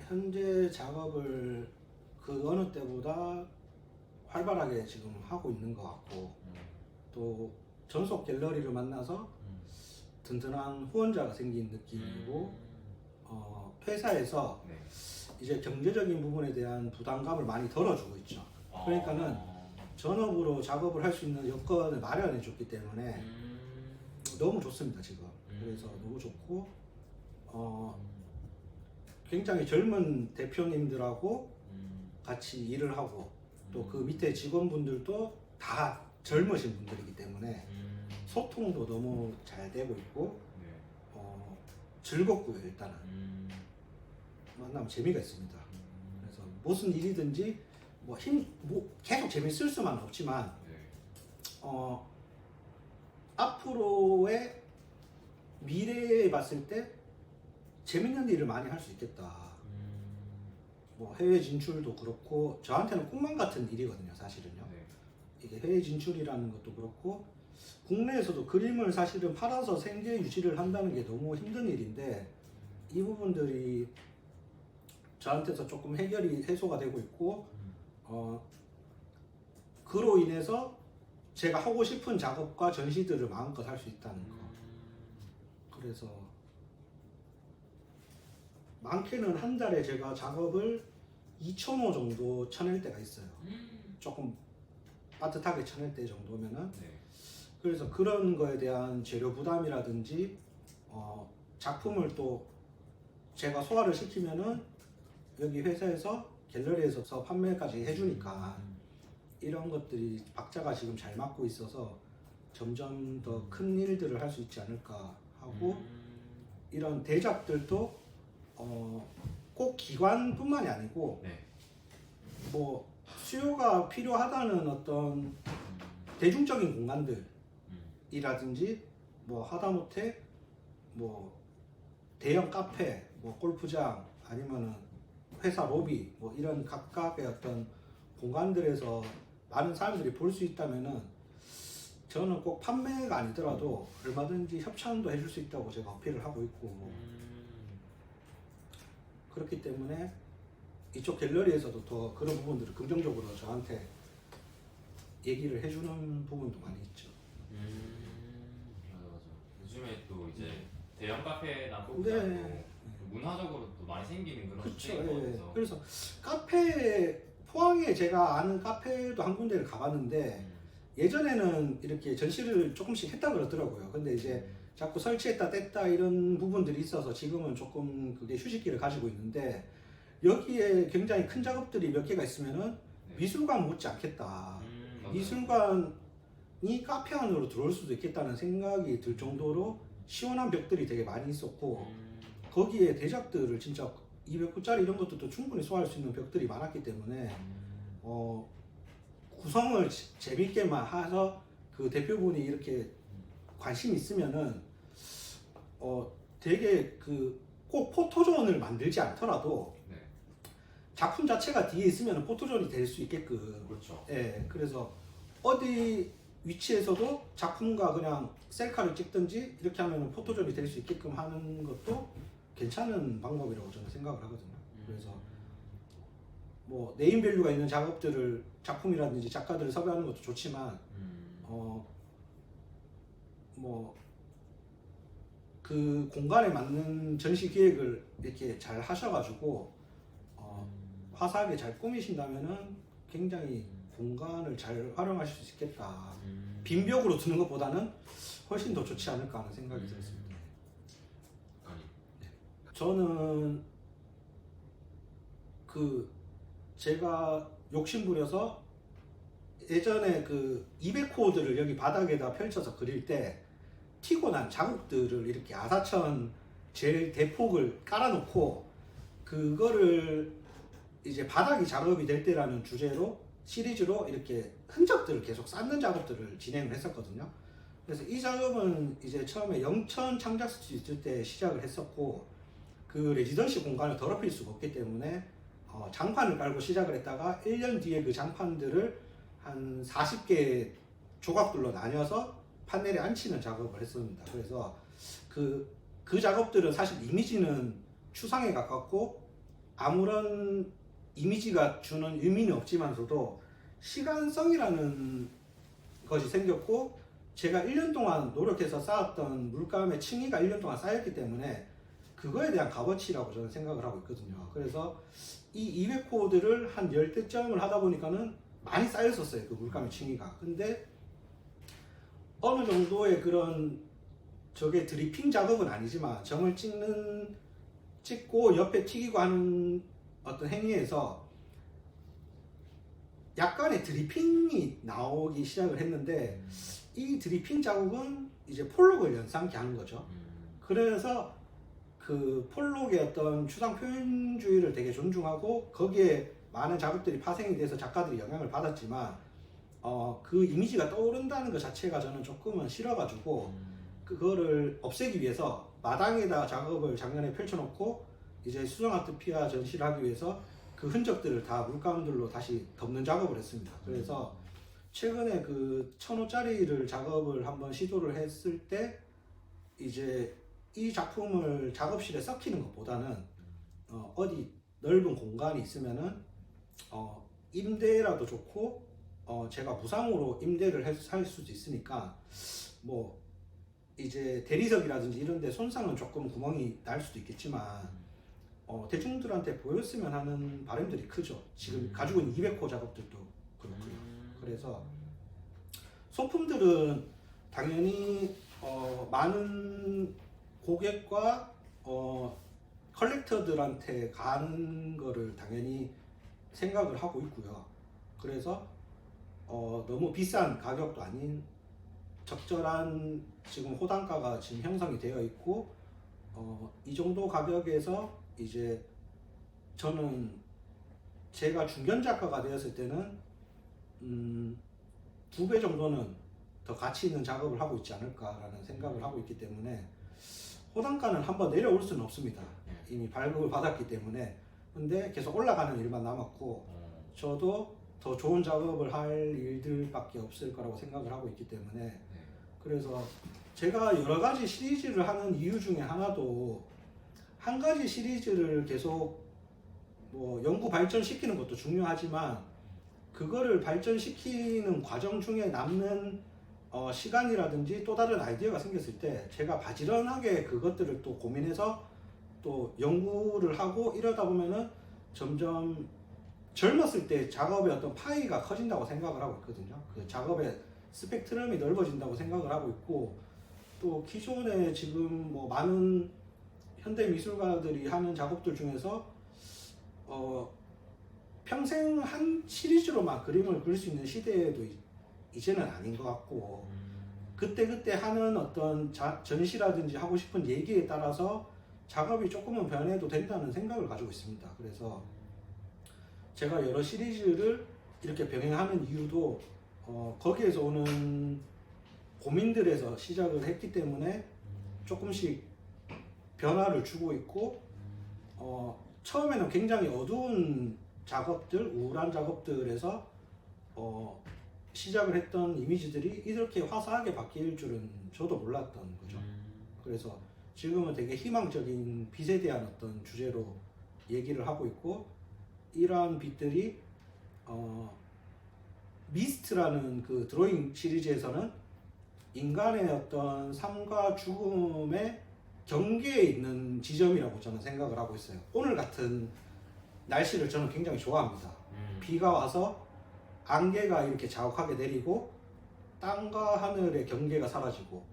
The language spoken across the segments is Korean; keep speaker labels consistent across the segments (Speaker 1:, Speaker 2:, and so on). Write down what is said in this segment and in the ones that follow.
Speaker 1: 현재 작업을 그 어느 때보다 활발하게 지금 하고 있는 것 같고, 또 전속 갤러리를 만나서 든든한 후원자가 생긴 느낌이고, 회사에서
Speaker 2: 네.
Speaker 1: 이제 경제적인 부분에 대한 부담감을 많이 덜어주고 있죠. 그러니까는 전업으로 작업을 할 수 있는 여건을 마련해 줬기 때문에 너무 좋습니다 지금. 그래서 너무 좋고, 굉장히 젊은 대표님들하고 같이 일을 하고, 또 그 밑에 직원분들도 다 젊으신 분들이기 때문에 소통도 너무 잘 되고 있고, 즐겁고요. 일단은 만나면 재미가 있습니다. 그래서 무슨 일이든지 뭐 계속 재밌을 수만 없지만, 앞으로의 미래에 봤을 때 재밌는 일을 많이 할 수 있겠다. 뭐 해외 진출도 그렇고, 저한테는 꿈만 같은 일이거든요 사실은요. 이게 해외 진출이라는 것도 그렇고, 국내에서도 그림을 사실은 팔아서 생계 유지를 한다는 게 너무 힘든 일인데, 이 부분들이 저한테서 조금 해소가 되고 있고, 그로 인해서 제가 하고 싶은 작업과 전시들을 마음껏 할 수 있다는 거. 그래서 많게는 한 달에 제가 작업을 2,000호 정도 쳐낼 때가 있어요. 조금 빠듯하게 쳐낼 때 정도면은. 그래서 그런 거에 대한 재료 부담이라든지, 작품을 또 제가 소화를 시키면은 여기 회사에서 갤러리에서 판매까지 해주니까, 이런 것들이 박자가 지금 잘 맞고 있어서 점점 더 큰 일들을 할 수 있지 않을까 하고, 이런 대작들도 꼭 기관뿐만이 아니고, 뭐 수요가 필요하다는 어떤 대중적인 공간들이라든지, 뭐 하다못해 뭐 대형 카페, 뭐 골프장, 아니면은 회사 로비, 뭐 이런 각각의 어떤 공간들에서 많은 사람들이 볼 수 있다면은, 저는 꼭 판매가 아니더라도 얼마든지 협찬도 해줄 수 있다고 제가 어필을 하고 있고, 그렇기 때문에 이쪽 갤러리에서도 더 그런 부분들을 긍정적으로 저한테 얘기를 해주는 부분도 많이 있죠.
Speaker 2: 맞아. 요즘에 또 이제 대형 카페나
Speaker 1: 네.
Speaker 2: 골프장도 문화적으로 또 많이 생기는 그런
Speaker 1: 그쵸.
Speaker 2: 추세인 것 같아서.
Speaker 1: 그래서 카페, 포항에 제가 아는 카페도 한 군데를 가봤는데, 예전에는 이렇게 전시를 조금씩 했다 그러더라고요. 근데 이제 자꾸 설치했다 뗐다 이런 부분들이 있어서 지금은 조금 그게 휴식기를 가지고 있는데, 여기에 굉장히 큰 작업들이 몇 개가 있으면은 미술관 못지 않겠다. 미술관이 카페 안으로 들어올 수도 있겠다는 생각이 들 정도로 시원한 벽들이 되게 많이 있었고, 거기에 대작들을 진짜 200구짜리 이런 것들도 충분히 소화할 수 있는 벽들이 많았기 때문에, 구성을 재밌게만 해서 그 대표분이 이렇게 관심이 있으면은, 되게 꼭 포토존을 만들지 않더라도 작품 자체가 뒤에 있으면 포토존이 될 수 있게끔.
Speaker 2: 그렇죠.
Speaker 1: 예, 그래서 어디 위치에서도 작품과 그냥 셀카를 찍든지 이렇게 하면 포토존이 될 수 있게끔 하는 것도 괜찮은 방법이라고 저는 생각을 하거든요. 그래서 뭐 네임밸류가 있는 작업들을, 작품이라든지 작가들을 섭외하는 것도 좋지만, 뭐 그 공간에 맞는 전시 기획을 이렇게 잘 하셔가지고 화사하게 잘 꾸미신다면은 굉장히 공간을 잘 활용하실 수 있겠다. 빈 벽으로 두는 것보다는 훨씬 더 좋지 않을까 하는 생각이 들었습니다. 저는 제가 욕심부려서 예전에 200호들을 여기 바닥에다 펼쳐서 그릴 때 튀고 난 자국들을 이렇게 아사천 젤 대폭을 깔아놓고, 그거를 이제 바닥이 작업이 될 때라는 주제로 시리즈로 이렇게 흔적들을 계속 쌓는 작업들을 진행을 했었거든요. 그래서 이 작업은 이제 처음에 영천 창작 스튜디오 있을 때 시작을 했었고, 그 레지던시 공간을 더럽힐 수가 없기 때문에 장판을 깔고 시작을 했다가 1년 뒤에 그 장판들을 한 40개 조각들로 나뉘어서 판넬에 앉히는 작업을 했습니다. 그래서 그 작업들은 사실 이미지는 추상에 가깝고 아무런 이미지가 주는 의미는 없지만서도 시간성이라는 것이 생겼고, 제가 1년 동안 노력해서 쌓았던 물감의 층위가 1년 동안 쌓였기 때문에 그거에 대한 값어치라고 저는 생각을 하고 있거든요. 그래서 이 200호들을 한 10대점을 하다 보니까는 많이 쌓였었어요, 그 물감의 층위가. 근데 어느 정도의 그런 저게 드리핑 작업은 아니지만 점을 찍고 옆에 튀기고 하는 어떤 행위에서 약간의 드리핑이 나오기 시작을 했는데, 이 드리핑 자국은 이제 폴록을 연상케 하는 거죠. 그래서 그 폴록의 어떤 추상 표현주의를 되게 존중하고 거기에 많은 작업들이 파생이 돼서 작가들이 영향을 받았지만 그 이미지가 떠오른다는 것 자체가 저는 조금은 싫어가지고 그거를 없애기 위해서 마당에다 작업을 작년에 펼쳐놓고 이제 수정 아트피아 전시를 하기 위해서 그 흔적들을 다 물감들로 다시 덮는 작업을 했습니다. 그래서 최근에 그 1000호짜리를 작업을 한번 시도를 했을 때 이제 이 작품을 작업실에 썩히는 것보다는 어디 넓은 공간이 있으면은 임대라도 좋고 제가 무상으로 임대를 할 수도 있으니까 뭐 이제 대리석이라든지 이런 데 손상은 조금 구멍이 날 수도 있겠지만 대중들한테 보였으면 하는 바람들이 크죠. 지금 가지고 있는 200호 작업들도 그렇고요. 그래서 소품들은 당연히 많은 고객과 컬렉터들한테 가는 거를 당연히 생각을 하고 있고요. 그래서 너무 비싼 가격도 아닌 적절한 지금 호단가가 지금 형성이 되어 있고 이 정도 가격에서 이제 저는 제가 중견 작가가 되었을 때는 2배 정도는 더 가치 있는 작업을 하고 있지 않을까라는 생각을 하고 있기 때문에 호단가는 한번 내려올 수는 없습니다. 이미 발급을 받았기 때문에. 근데 계속 올라가는 일만 남았고 저도 더 좋은 작업을 할 일들밖에 없을 거라고 생각을 하고 있기 때문에 그래서 제가 여러 가지 시리즈를 하는 이유 중에 하나도 한 가지 시리즈를 계속 뭐 연구 발전시키는 것도 중요하지만 그거를 발전시키는 과정 중에 남는 시간이라든지 또 다른 아이디어가 생겼을 때 제가 바지런하게 그것들을 또 고민해서 또 연구를 하고 이러다 보면은 점점 젊었을 때 작업의 어떤 파이가 커진다고 생각을 하고 있거든요. 그 작업의 스펙트럼이 넓어진다고 생각을 하고 있고 또 기존에 지금 뭐 많은 현대 미술가들이 하는 작업들 중에서 평생 한 시리즈로만 그림을 그릴 수 있는 시대에도 이제는 아닌 것 같고 그때그때 하는 어떤 전시라든지 하고 싶은 얘기에 따라서 작업이 조금은 변해도 된다는 생각을 가지고 있습니다. 그래서 제가 여러 시리즈를 이렇게 병행하는 이유도 거기에서 오는 고민들에서 시작을 했기 때문에 조금씩 변화를 주고 있고 처음에는 굉장히 어두운 작업들, 우울한 작업들에서 시작을 했던 이미지들이 이렇게 화사하게 바뀔 줄은 저도 몰랐던 거죠. 그래서 지금은 되게 희망적인 빛에 대한 어떤 주제로 얘기를 하고 있고 이러한 빛들이 미스트라는 그 드로잉 시리즈에서는 인간의 어떤 삶과 죽음의 경계에 있는 지점이라고 저는 생각을 하고 있어요. 오늘 같은 날씨를 저는 굉장히 좋아합니다. 비가 와서 안개가 이렇게 자욱하게 내리고 땅과 하늘의 경계가 사라지고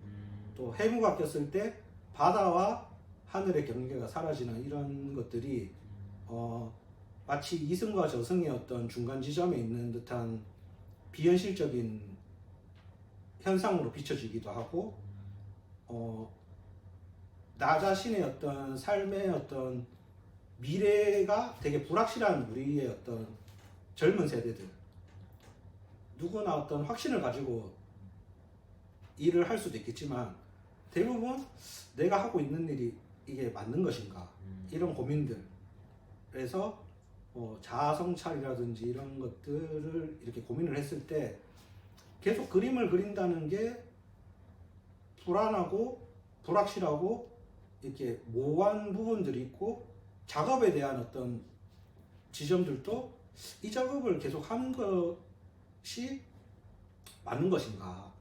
Speaker 1: 또 해무가 꼈을 때 바다와 하늘의 경계가 사라지는 이런 것들이 마치 이승과 저승의 어떤 중간 지점에 있는 듯한 비현실적인 현상으로 비춰지기도 하고 나 자신의 어떤 삶의 어떤 미래가 되게 불확실한 우리의 어떤 젊은 세대들 누구나 어떤 확신을 가지고 일을 할 수도 있겠지만 대부분 내가 하고 있는 일이 이게 맞는 것인가 이런 고민들 그래서 자아 성찰이라든지 이런 것들을 이렇게 고민을 했을 때 계속 그림을 그린다는 게 불안하고 불확실하고 이렇게 모호한 부분들이 있고 작업에 대한 어떤 지점들도 이 작업을 계속 하는 것이 맞는 것인가?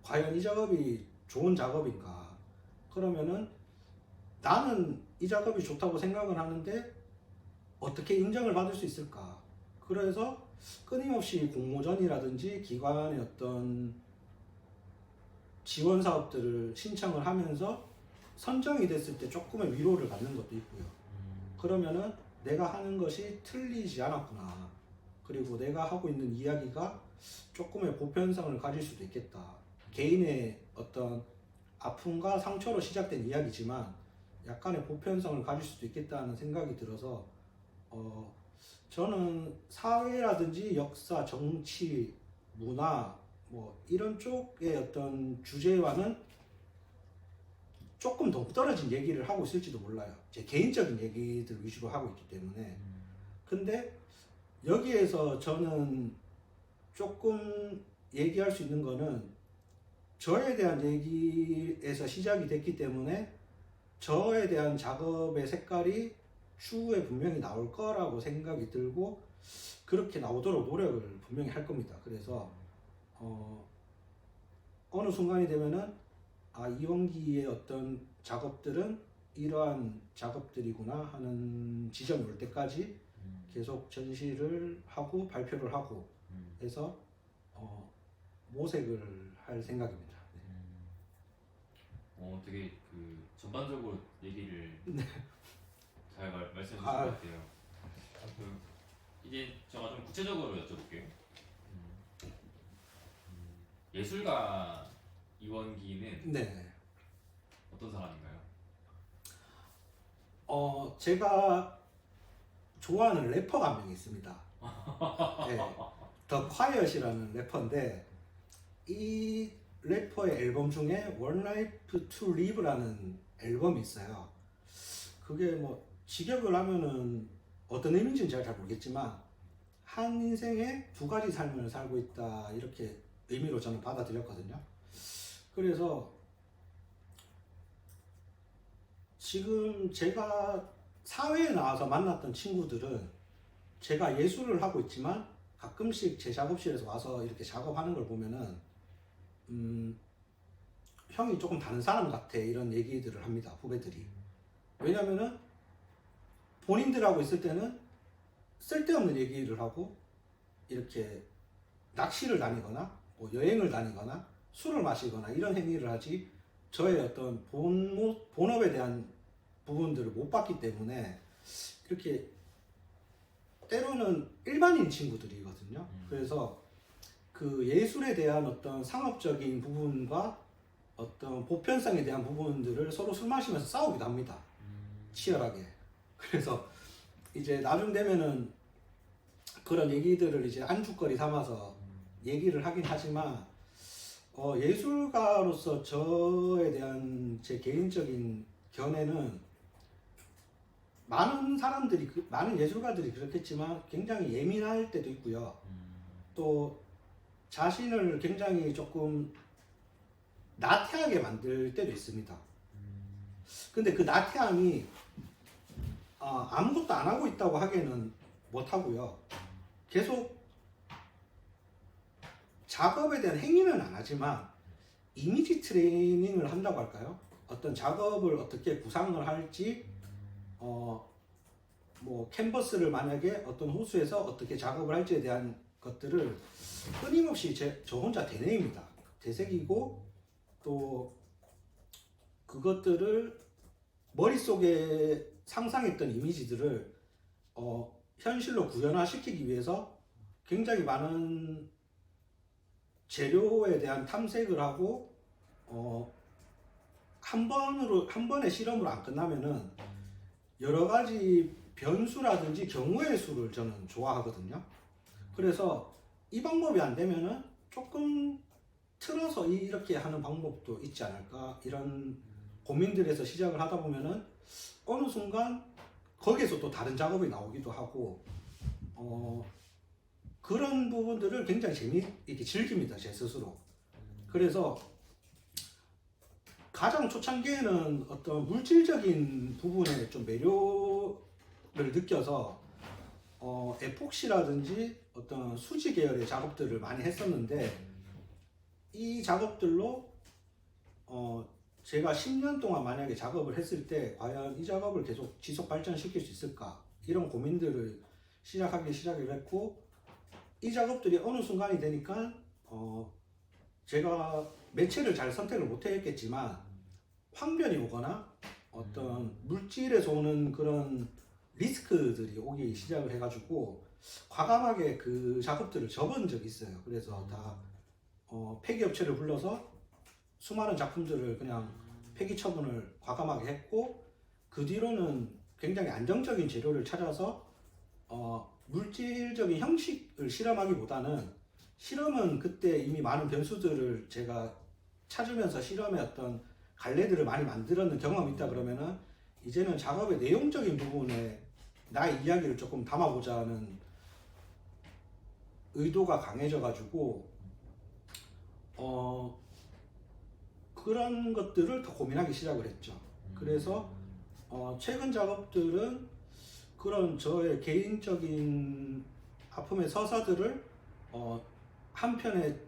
Speaker 1: 과연 이 작업이 좋은 작업인가? 그러면은 나는 이 작업이 좋다고 생각을 하는데 어떻게 인정을 받을 수 있을까? 그래서 끊임없이 공모전이라든지 기관의 어떤 지원 사업들을 신청을 하면서 선정이 됐을 때 조금의 위로를 받는 것도 있고요. 그러면은 내가 하는 것이 틀리지 않았구나. 그리고 내가 하고 있는 이야기가 조금의 보편성을 가질 수도 있겠다. 개인의 어떤 아픔과 상처로 시작된 이야기지만 약간의 보편성을 가질 수도 있겠다는 생각이 들어서 저는 사회라든지 역사, 정치, 문화 뭐 이런 쪽의 어떤 주제와는 조금 동떨어진 얘기를 하고 있을지도 몰라요. 제 개인적인 얘기들 위주로 하고 있기 때문에. 근데 여기에서 저는 조금 얘기할 수 있는 거는 저에 대한 얘기에서 시작이 됐기 때문에 저에 대한 작업의 색깔이 추후에 분명히 나올 거라고 생각이 들고 그렇게 나오도록 노력을 분명히 할 겁니다. 그래서 어느 순간이 되면은 이원기의 어떤 작업들은 이러한 작업들이구나 하는 지점이 올 때까지 계속 전시를 하고 발표를 하고 해서 모색을 할 생각입니다.
Speaker 2: 되게 그 전반적으로 얘기를 잘 말씀해 주신 것
Speaker 1: 아.
Speaker 2: 같아요. 이제 제가 좀 구체적으로 여쭤볼게요. 예술가 이원기는
Speaker 1: 네.
Speaker 2: 어떤 사람인가요?
Speaker 1: 제가 좋아하는 래퍼가 한 명 있습니다. 네. 더 콰이엇이라는 래퍼인데 이 래퍼의 앨범 중에 One Life to Live라는 앨범이 있어요. 그게 뭐 직역을 하면은 어떤 의미인지는 제가 잘 모르겠지만 한 인생에 두 가지 삶을 살고 있다 이렇게 의미로 저는 받아들였거든요. 그래서 지금 제가 사회에 나와서 만났던 친구들은 제가 예술을 하고 있지만 가끔씩 제 작업실에서 와서 이렇게 작업하는 걸 보면은 형이 조금 다른 사람 같아 이런 얘기들을 합니다. 후배들이. 왜냐면은 본인들하고 있을 때는 쓸데없는 얘기를 하고 이렇게 낚시를 다니거나 뭐 여행을 다니거나 술을 마시거나 이런 행위를 하지 저의 어떤 본업에 대한 부분들을 못 봤기 때문에 이렇게 때로는 일반인 친구들이거든요. 그래서 그 예술에 대한 어떤 상업적인 부분과 어떤 보편성에 대한 부분들을 서로 술 마시면서 싸우기도 합니다. 치열하게. 그래서 이제 나중 되면은 그런 얘기들을 이제 안주거리 삼아서 얘기를 하긴 하지만 예술가로서 저에 대한 제 개인적인 견해는 많은 사람들이 많은 예술가들이 그렇겠지만 굉장히 예민할 때도 있고요. 또 자신을 굉장히 조금 나태하게 만들 때도 있습니다. 근데 그 나태함이 아무것도 안 하고 있다고 하기에는 못하고요. 계속 작업에 대한 행위는 안 하지만 이미지 트레이닝을 한다고 할까요? 어떤 작업을 어떻게 구상을 할지 뭐 캔버스를 만약에 어떤 호수에서 어떻게 작업을 할지에 대한 것들을 끊임없이 저 혼자 되뇌입니다. 되새기고 또 그것들을 머릿속에 상상했던 이미지들을 현실로 구현화시키기 위해서 굉장히 많은 재료에 대한 탐색을 하고 한 번의 실험으로 안 끝나면은 여러 가지 변수라든지 경우의 수를 저는 좋아하거든요. 그래서 이 방법이 안 되면은 조금 틀어서 이렇게 하는 방법도 있지 않을까 이런 고민들에서 시작을 하다 보면은 어느 순간 거기에서 또 다른 작업이 나오기도 하고 그런 부분들을 굉장히 재미있게 즐깁니다, 제 스스로. 그래서 가장 초창기에는 어떤 물질적인 부분에 좀 매료를 느껴서 에폭시라든지 어떤 수지 계열의 작업들을 많이 했었는데 이 작업들로 제가 10년 동안 만약에 작업을 했을 때 과연 이 작업을 계속 지속 발전시킬 수 있을까 이런 고민들을 시작을 했고 이 작업들이 어느 순간이 되니까 제가 매체를 잘 선택을 못 했겠지만 황변이 오거나 어떤 물질에서 오는 그런 리스크들이 오기 시작을 해가지고 과감하게 그 작업들을 접은 적이 있어요. 그래서 다 폐기업체를 불러서 수많은 작품들을 그냥 폐기 처분을 과감하게 했고 그 뒤로는 굉장히 안정적인 재료를 찾아서 물질적인 형식을 실험하기보다는 실험은 그때 이미 많은 변수들을 제가 찾으면서 실험의 어떤 갈래들을 많이 만들었는 경험이 있다 그러면은 이제는 작업의 내용적인 부분에 나의 이야기를 조금 담아보자는 의도가 강해져 가지고 그런 것들을 더 고민하기 시작을 했죠. 그래서 최근 작업들은 그런 저의 개인적인 아픔의 서사들을 한 편의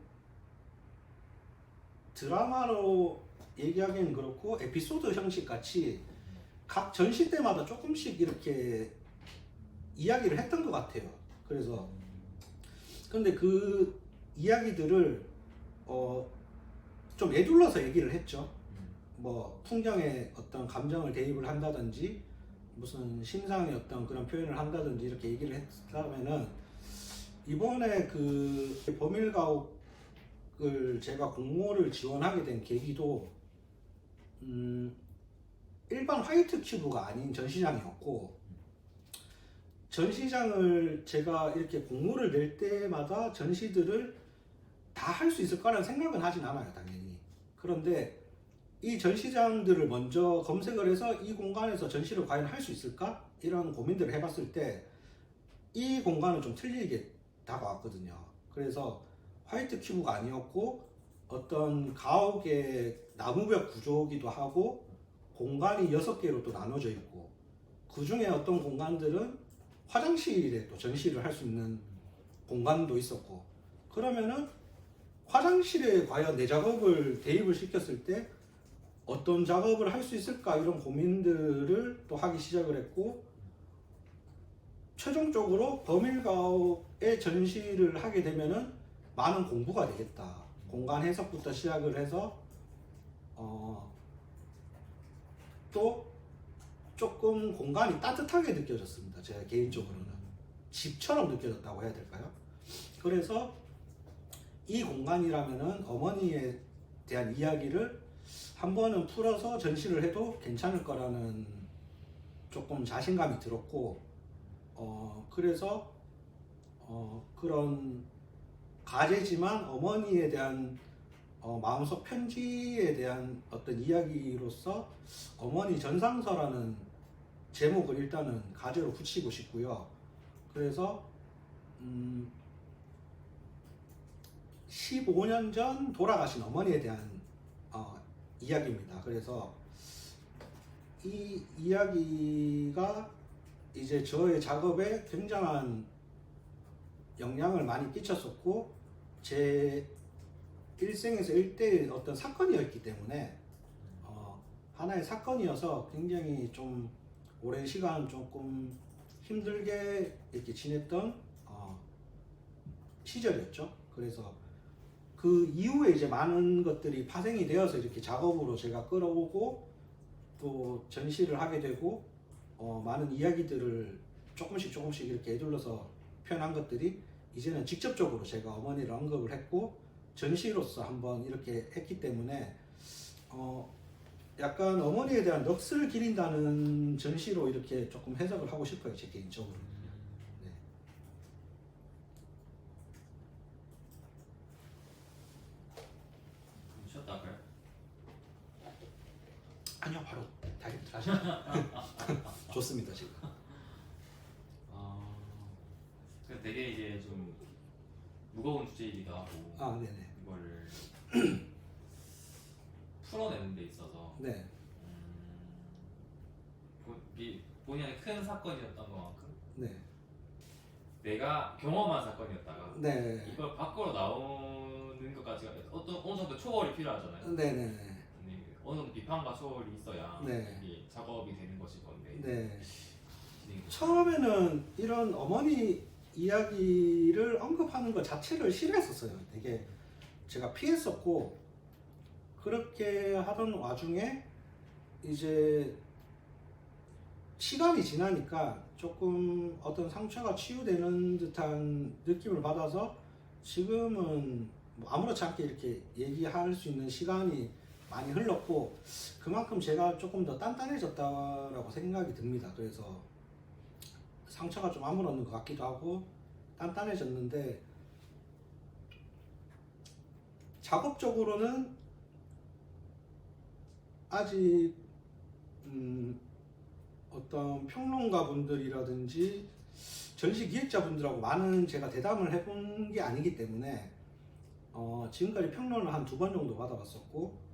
Speaker 1: 드라마로 얘기하기는 그렇고 에피소드 형식 같이 각 전시 때마다 조금씩 이렇게 이야기를 했던 것 같아요. 그래서 근데 그 이야기들을 좀 에둘러서 얘기를 했죠. 뭐 풍경에 어떤 감정을 대입을 한다든지 무슨 심상의 어떤 그런 표현을 한다든지 이렇게 얘기를 했다면은 이번에 그 범일가옥을 제가 공모를 지원하게 된 계기도 일반 화이트 큐브가 아닌 전시장이었고 전시장을 제가 이렇게 공모를 낼 때마다 전시들을 다 할 수 있을 거라는 생각은 하진 않아요, 당연히. 그런데 이 전시장들을 먼저 검색을 해서 이 공간에서 전시를 과연 할 수 있을까? 이런 고민들을 해봤을 때 이 공간은 좀 틀리게 다가왔거든요. 그래서 화이트 큐브가 아니었고 어떤 가옥의 나무벽 구조이기도 하고 공간이 6개로 또 나눠져 있고 그 중에 어떤 공간들은 화장실에 또 전시를 할 수 있는 공간도 있었고 그러면은 화장실에 과연 내 작업을 대입을 시켰을 때 어떤 작업을 할 수 있을까 이런 고민들을 또 하기 시작을 했고 최종적으로 범일가옥의 전시를 하게 되면은 많은 공부가 되겠다. 공간 해석부터 시작을 해서 또 조금 공간이 따뜻하게 느껴졌습니다. 제가 개인적으로는 집처럼 느껴졌다고 해야 될까요? 그래서 이 공간이라면은 어머니에 대한 이야기를 한 번은 풀어서 전시를 해도 괜찮을 거라는 조금 자신감이 들었고 그래서 그런 가제지만 어머니에 대한 마음속 편지에 대한 어떤 이야기로서 어머니 전상서라는 제목을 일단은 가제로 붙이고 싶고요. 그래서 15년 전 돌아가신 어머니에 대한 이야기입니다. 그래서 이 이야기가 이제 저의 작업에 굉장한 영향을 많이 끼쳤었고 제 일생에서 일대의 어떤 사건이었기 때문에 하나의 사건이어서 굉장히 좀 오랜 시간 조금 힘들게 이렇게 지냈던 시절이었죠. 그래서 그 이후에 이제 많은 것들이 파생이 되어서 이렇게 작업으로 제가 끌어오고 또 전시를 하게 되고 많은 이야기들을 조금씩 이렇게 에둘러서 표현한 것들이 이제는 직접적으로 제가 어머니를 언급을 했고 전시로서 한번 이렇게 했기 때문에 약간 어머니에 대한 넋을 기린다는 전시로 이렇게 조금 해석을 하고 싶어요, 제 개인적으로. 네.
Speaker 2: 쉬었다 할까요?
Speaker 1: 아니요, 바로 다이렉트 하시죠. 좋습니다, 지금.
Speaker 2: 그 되게 이제 좀 무거운 주제이기도 하고
Speaker 1: 네네.
Speaker 2: 이거를 풀어내는 데 있어서
Speaker 1: 네.
Speaker 2: 본인의 큰 사건이었던 것만큼
Speaker 1: 네.
Speaker 2: 내가 경험한 사건이었다가
Speaker 1: 네.
Speaker 2: 이걸 밖으로 나오는 것까지가 어느 정도 초월이 필요하잖아요.
Speaker 1: 네네네.
Speaker 2: 근데 어느 정도 비판과 초월이 있어야
Speaker 1: 네.
Speaker 2: 이게 작업이 되는 것일 건데.
Speaker 1: 네.
Speaker 2: 진행이
Speaker 1: 처음에는 이런 어머니 이야기를 언급하는 것 자체를 싫어했었어요. 되게 제가 피했었고, 그렇게 하던 와중에 이제 시간이 지나니까 조금 어떤 상처가 치유되는 듯한 느낌을 받아서 지금은 뭐 아무렇지 않게 이렇게 얘기할 수 있는 시간이 많이 흘렀고, 그만큼 제가 조금 더 단단해졌다라고 생각이 듭니다. 그래서 상처가 좀 아물었는 것 같기도 하고 단단해졌는데, 작업적으로는 아직 어떤 평론가 분들이라든지 전시 기획자분들하고 많은 제가 대담을 해본 게 아니기 때문에 지금까지 평론을 한 2번 정도 받아봤었고,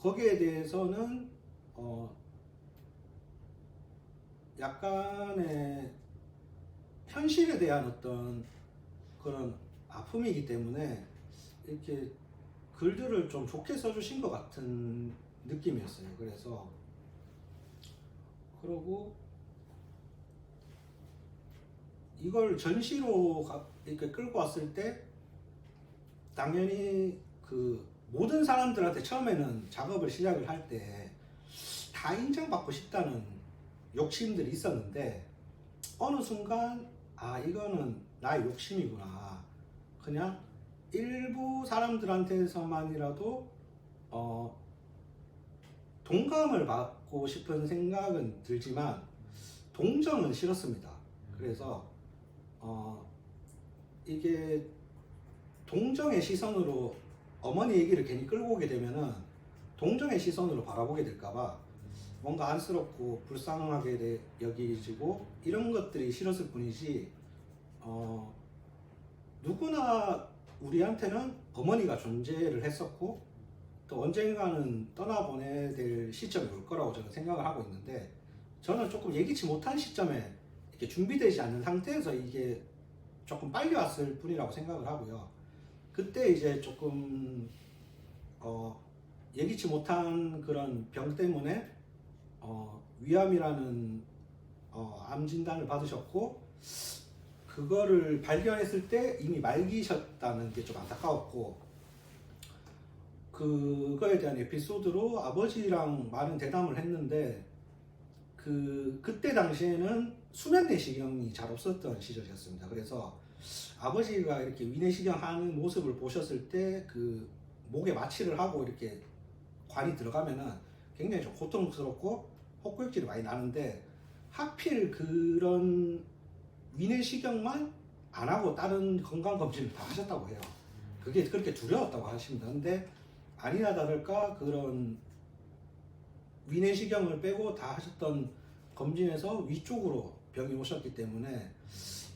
Speaker 1: 거기에 대해서는 약간의 현실에 대한 어떤 그런 아픔이기 때문에 이렇게 글들을 좀 좋게 써주신 것 같은 느낌이었어요. 그래서 그러고 이걸 전시로 이렇게 끌고 왔을 때 당연히 그 모든 사람들한테 처음에는 작업을 시작을 할 때 다 인정받고 싶다는 욕심들이 있었는데, 어느 순간 아, 이거는 나의 욕심이구나, 그냥 일부 사람들한테서만이라도 동감을 받고 싶은 생각은 들지만 동정은 싫었습니다. 그래서 이게 동정의 시선으로 어머니 얘기를 괜히 끌고 오게 되면은 동정의 시선으로 바라보게 될까봐 뭔가 안쓰럽고 불쌍하게 여기지고 이런 것들이 싫었을 뿐이지, 누구나 우리한테는 어머니가 존재를 했었고 또 언젠가는 떠나보내야 될 시점이 올 거라고 저는 생각을 하고 있는데, 저는 조금 예기치 못한 시점에 이렇게 준비되지 않는 상태에서 이게 조금 빨리 왔을 뿐이라고 생각을 하고요. 그때 이제 조금 예기치 못한 그런 병 때문에 위암이라는 암 진단을 받으셨고, 그거를 발견했을 때 이미 말기셨다는 게 좀 안타까웠고, 그거에 대한 에피소드로 아버지랑 많은 대담을 했는데, 그때 당시에는 수면 내시경이 잘 없었던 시절이었습니다. 그래서 아버지가 이렇게 위내시경 하는 모습을 보셨을 때 그 목에 마취를 하고 이렇게 관이 들어가면은 굉장히 좀 고통스럽고 헛구역질이 많이 나는데, 하필 그런 위내시경만 안 하고 다른 건강검진을 다 하셨다고 해요. 그게 그렇게 두려웠다고 하십니다. 근데 아니나 다를까 그런 위내시경을 빼고 다 하셨던 검진에서 위쪽으로 병이 오셨기 때문에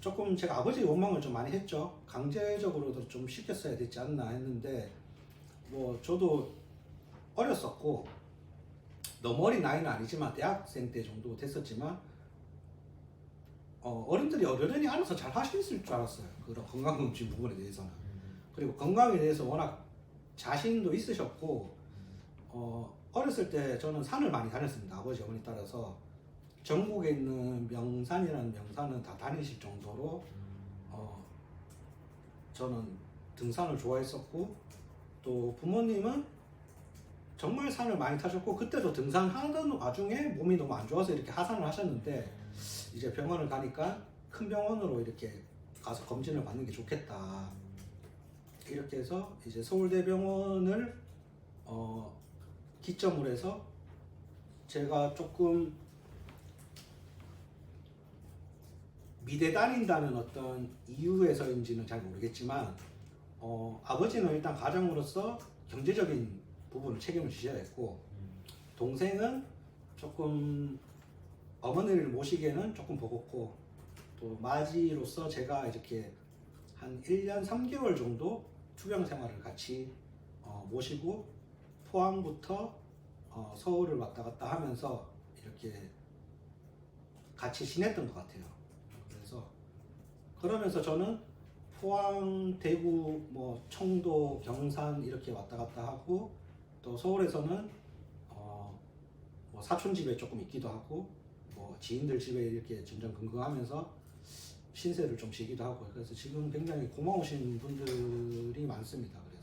Speaker 1: 조금 제가 아버지의 원망을 좀 많이 했죠. 강제적으로도 좀 시켰어야 되지 않나 했는데, 뭐 저도 어렸었고 너무 어린 나이는 아니지만 대학생 때 정도 됐었지만 어른들이 어른이 알아서 잘 하실 줄 알았어요. 그런 건강검진 부분에 대해서는. 그리고 건강에 대해서 워낙 자신도 있으셨고, 어렸을 때 저는 산을 많이 다녔습니다. 아버지 어머니 따라서 전국에 있는 명산이라는 명산은 다 다니실 정도로 저는 등산을 좋아했었고, 또 부모님은 정말 산을 많이 타셨고, 그때도 등산하던 와중에 몸이 너무 안 좋아서 이렇게 하산을 하셨는데, 이제 병원을 가니까 큰 병원으로 이렇게 가서 검진을 받는 게 좋겠다, 이렇게 해서 이제 서울대병원을 기점으로 해서 제가 조금 미대 다닌다는 어떤 이유에서인지는 잘 모르겠지만 아버지는 일단 가장으로서 경제적인 부분을 책임을 지셔야 했고, 동생은 조금 어머니를 모시기에는 조금 버겁고, 또 마지로서 제가 이렇게 한 1년 3개월 정도 투병 생활을 같이 모시고 포항부터 서울을 왔다 갔다 하면서 이렇게 같이 지냈던 것 같아요. 그래서 그러면서 저는 포항, 대구, 뭐 청도, 경산 이렇게 왔다 갔다 하고 또 서울에서는 뭐 사촌 집에 조금 있기도 하고 뭐 지인들 집에 이렇게 전전긍긍하면서 신세를 좀 지기도 하고 그래서 지금 굉장히 고마우신 분들이 많습니다. 그래서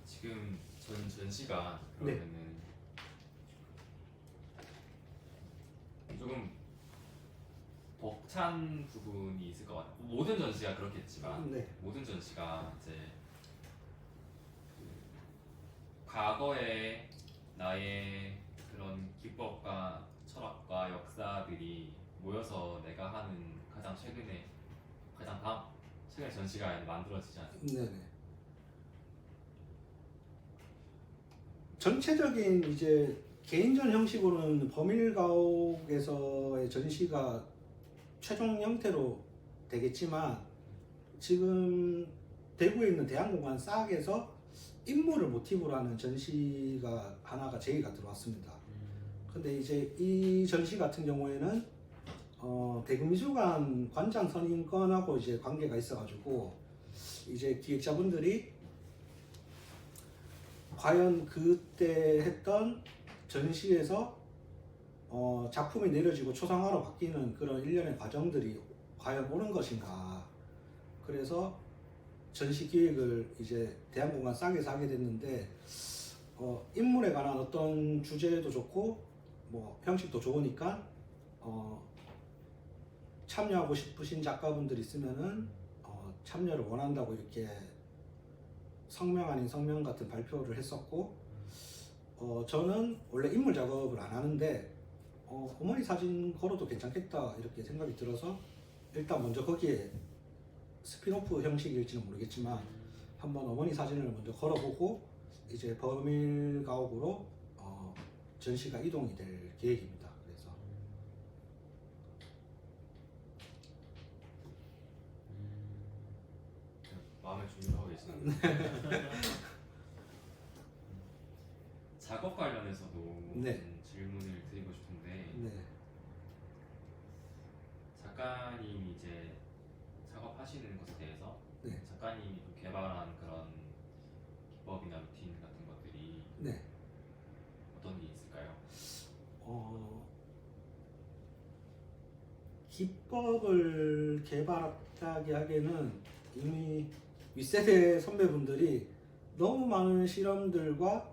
Speaker 2: 지금 전시가
Speaker 1: 네.
Speaker 2: 그러면은 조금 벅찬 부분이 있을 것 같아요. 모든 전시가 그렇겠지만
Speaker 1: 네.
Speaker 2: 모든 전시가 이제 과거의 나의 그런 기법과 철학과 역사들이 모여서 내가 하는 가장 최근에 전시가 만들어지지 않습니까?
Speaker 1: 네네. 전체적인 이제 개인전 형식으로는 범일가옥에서의 전시가 최종 형태로 되겠지만 지금 대구에 있는 대한공간 싹에서 인물을 모티브로 하는 전시가 하나가 제의가 들어왔습니다. 근데 이제 이 전시 같은 경우에는 대구미술관 관장 선임권하고 이제 관계가 있어가지고 이제 기획자분들이 과연 그때 했던 전시에서 작품이 내려지고 초상화로 바뀌는 그런 일련의 과정들이 과연 옳은 것인가. 그래서 전시 기획을 이제 대한공간 싹에서 하게 됐는데 인물에 관한 어떤 주제도 좋고 뭐 형식도 좋으니까 참여하고 싶으신 작가분들 있으면은 참여를 원한다고 이렇게 성명 아닌 성명 같은 발표를 했었고 저는 원래 인물 작업을 안 하는데 어머니 사진 걸어도 괜찮겠다 이렇게 생각이 들어서 일단 먼저 거기에 스피노프 형식일지는 모르겠지만 한번 어머니 사진을 먼저 걸어보고 이제 범일가옥으로 전시가 이동이 될 계획입니다. 그래서
Speaker 2: 마음의 준비를 하고 계시나요? 작업 관련해서도
Speaker 1: 네.
Speaker 2: 좀 질문을 드리고 싶은데
Speaker 1: 네.
Speaker 2: 작가님이 이제 작업하시는 것에 대해서
Speaker 1: 네.
Speaker 2: 작가님이 또 개발한 그런 기법이나 루틴 같은 것들이
Speaker 1: 네.
Speaker 2: 어떤 게 있을까요?
Speaker 1: 기법을 개발하게 하기에는 이미 윗세대 선배분들이 너무 많은 실험들과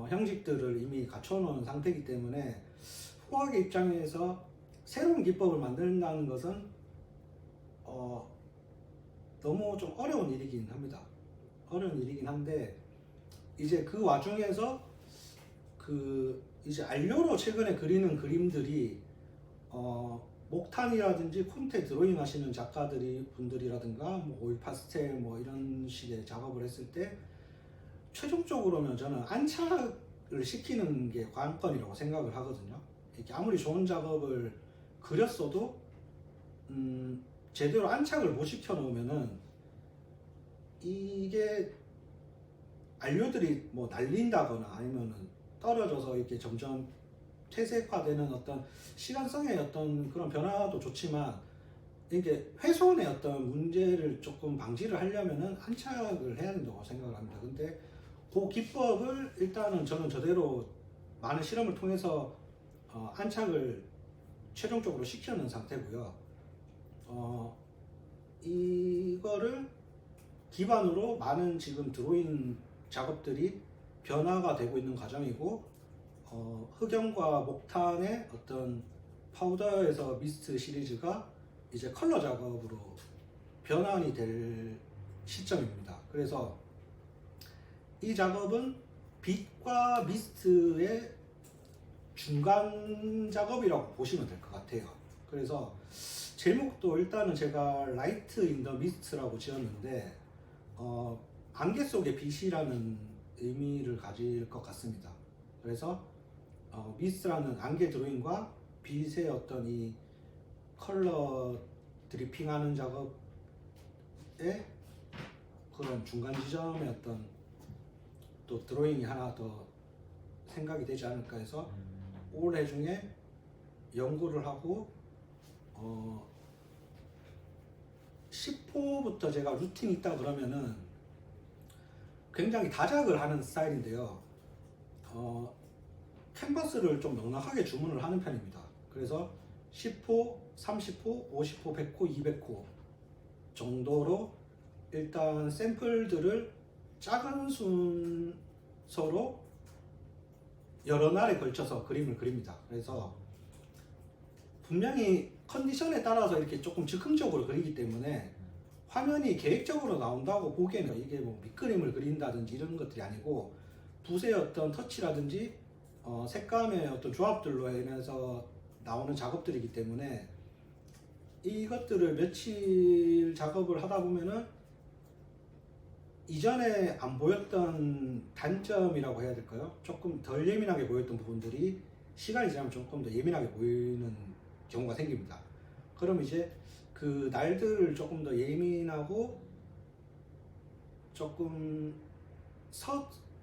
Speaker 1: 형식들을 이미 갖춰놓은 상태이기 때문에 후학의 입장에서 새로운 기법을 만든다는 것은 너무 좀 어려운 일이긴 합니다. 어려운 일이긴 한데 이제 그 와중에서 그 이제 안료로 최근에 그리는 그림들이 목탄이라든지 콘테 드로잉 하시는 분들이라든가 뭐 오일 파스텔 뭐 이런 식의 작업을 했을 때 최종적으로는 저는 안착을 시키는 게 관건이라고 생각을 하거든요. 이렇게 아무리 좋은 작업을 그렸어도 제대로 안착을 못 시켜 놓으면은 이게 안료들이 뭐 날린다거나 아니면은 떨어져서 이렇게 점점 퇴색화되는 어떤 시간성의 어떤 그런 변화도 좋지만 이게 훼손의 어떤 문제를 조금 방지를 하려면은 안착을 해야 된다고 생각을 합니다. 근데 그 기법을 일단은 저는 저대로 많은 실험을 통해서 안착을 최종적으로 시켜놓은 상태고요. 이거를 기반으로 많은 지금 드로잉 작업들이 변화가 되고 있는 과정이고 흑연과 목탄의 어떤 파우더에서 미스트 시리즈가 이제 컬러 작업으로 변환이 될 시점입니다. 그래서 이 작업은 빛과 미스트의 중간 작업이라고 보시면 될 것 같아요. 그래서 제목도 일단은 제가 라이트 인 더 미스트라고 지었는데 안개 속의 빛이라는 의미를 가질 것 같습니다. 그래서 미스트라는 안개 드로잉과 빛의 어떤 이 컬러 드리핑하는 작업의 그런 중간 지점의 어떤 또 드로잉이 하나 더 생각이 되지 않을까 해서 올해 중에 연구를 하고 10호부터 제가 루틴이 있다 그러면은 굉장히 다작을 하는 스타일인데요. 캔버스를 좀 넉넉하게 주문을 하는 편입니다. 그래서 10호, 30호, 50호, 100호, 200호 정도로 일단 샘플들을 작은 순서로 여러 날에 걸쳐서 그림을 그립니다. 그래서 분명히 컨디션에 따라서 이렇게 조금 즉흥적으로 그리기 때문에 화면이 계획적으로 나온다고 보기에는 이게 뭐 밑그림을 그린다든지 이런 것들이 아니고 붓의 어떤 터치라든지 색감의 어떤 조합들로 인해서 나오는 작업들이기 때문에 이것들을 며칠 작업을 하다 보면은 이전에 안 보였던 단점이라고 해야 될까요? 조금 덜 예민하게 보였던 부분들이 시간이 지나면 조금 더 예민하게 보이는 경우가 생깁니다. 그럼 이제 그 날들을 조금 더 예민하고 조금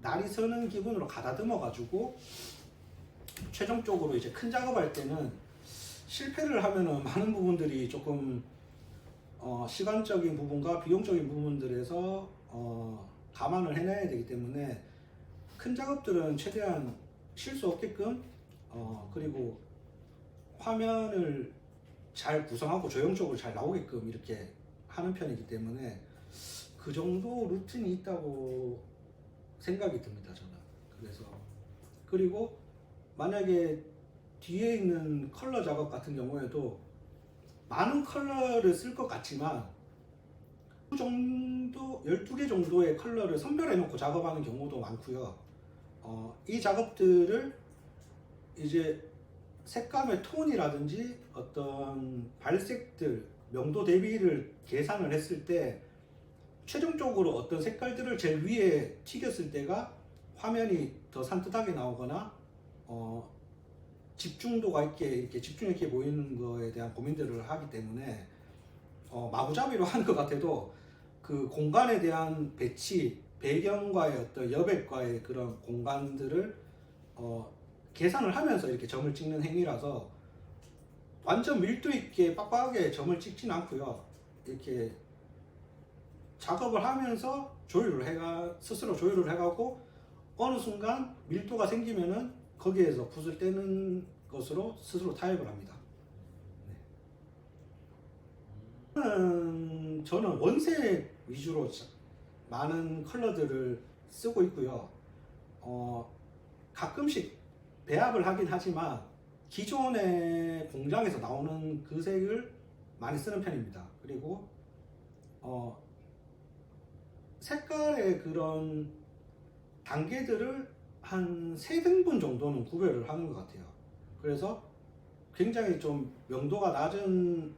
Speaker 1: 날이 서는 기분으로 가다듬어 가지고 최종적으로 이제 큰 작업할 때는 실패를 하면은 많은 부분들이 조금 시간적인 부분과 비용적인 부분들에서 감안을 해내야 되기 때문에 큰 작업들은 최대한 실수 없게끔 그리고 화면을 잘 구성하고 조형적으로 잘 나오게끔 이렇게 하는 편이기 때문에 그 정도 루틴이 있다고 생각이 듭니다, 저는. 그래서 그리고 만약에 뒤에 있는 컬러 작업 같은 경우에도 많은 컬러를 쓸 것 같지만 그 정도 12개 정도의 컬러를 선별해 놓고 작업하는 경우도 많고요. 이 작업들을 이제 색감의 톤이라든지 어떤 발색들, 명도 대비를 계산을 했을 때 최종적으로 어떤 색깔들을 제일 위에 튀겼을 때가 화면이 더 산뜻하게 나오거나 집중도가 있게 이렇게 집중 있게 보이는 거에 대한 고민들을 하기 때문에 마구잡이로 하는 것 같아도 그 공간에 대한 배치, 배경과의 어떤 여백과의 그런 공간들을 계산을 하면서 이렇게 점을 찍는 행위라서 완전 밀도 있게 빡빡하게 점을 찍지는 않고요. 이렇게 작업을 하면서 스스로 조율을 해가고 어느 순간 밀도가 생기면은 거기에서 붓을 떼는 것으로 스스로 타협을 합니다. 저는 원색 위주로 많은 컬러들을 쓰고 있고요. 가끔씩 배합을 하긴 하지만 기존의 공장에서 나오는 그 색을 많이 쓰는 편입니다. 그리고 색깔의 그런 단계들을 한 3등분 정도는 구별을 하는 것 같아요. 그래서 굉장히 좀 명도가 낮은